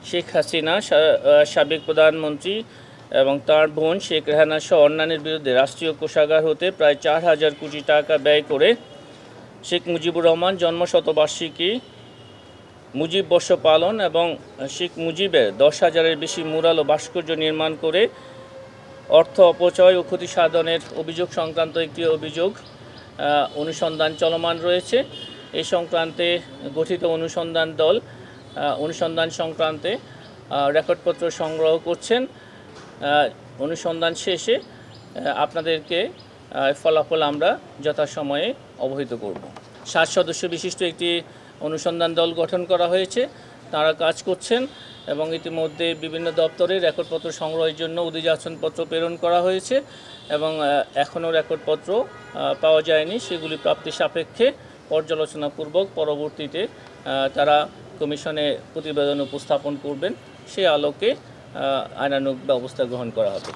শেখ হাসিনা, সাবেক প্রধানমন্ত্রী এবং তার বোন শেখ রেহানা সহ অন্যান্যের বিরুদ্ধে রাষ্ট্রীয় কোষাগার হতে প্রায় 4,000 কোটি টাকা ব্যয় করে শেখ মুজিবুর রহমান জন্মশতবার্ষিকী, মুজিব বর্ষ পালন এবং শেখ মুজিবের 10,000-এর বেশি মুরাল ও ভাস্কর্য নির্মাণ করে অর্থ অপচয় ও ক্ষতি সাধনের অভিযোগ সংক্রান্ত একটি অনুসন্ধান চলমান রয়েছে। এই সংক্রান্তে গঠিত অনুসন্ধান দল অনুসন্ধান সংক্রান্তে রেকর্ডপত্র সংগ্রহ করছেন। অনুসন্ধান শেষে আপনাদেরকে ফলাফল আমরা যথাসময়ে অবহিত করব। 7 সদস্য বিশিষ্ট একটি অনুসন্ধান দল গঠন করা হয়েছে। তারা কাজ করছেন এবং ইতিমধ্যে বিভিন্ন দপ্তরে রেকর্ডপত্র সংগ্রহের জন্য অধিযাচনপত্র প্রেরণ করা হয়েছে এবং এখনও রেকর্ডপত্র পাওয়া যায়নি। সেগুলি প্রাপ্তি সাপেক্ষে পর্যালোচনাপূর্বক পরবর্তীতে তারা কমিশনে প্রতিবেদন উপস্থাপন করবেন। সে আলোকে আইনানুগ ব্যবস্থা গ্রহণ করা হবে।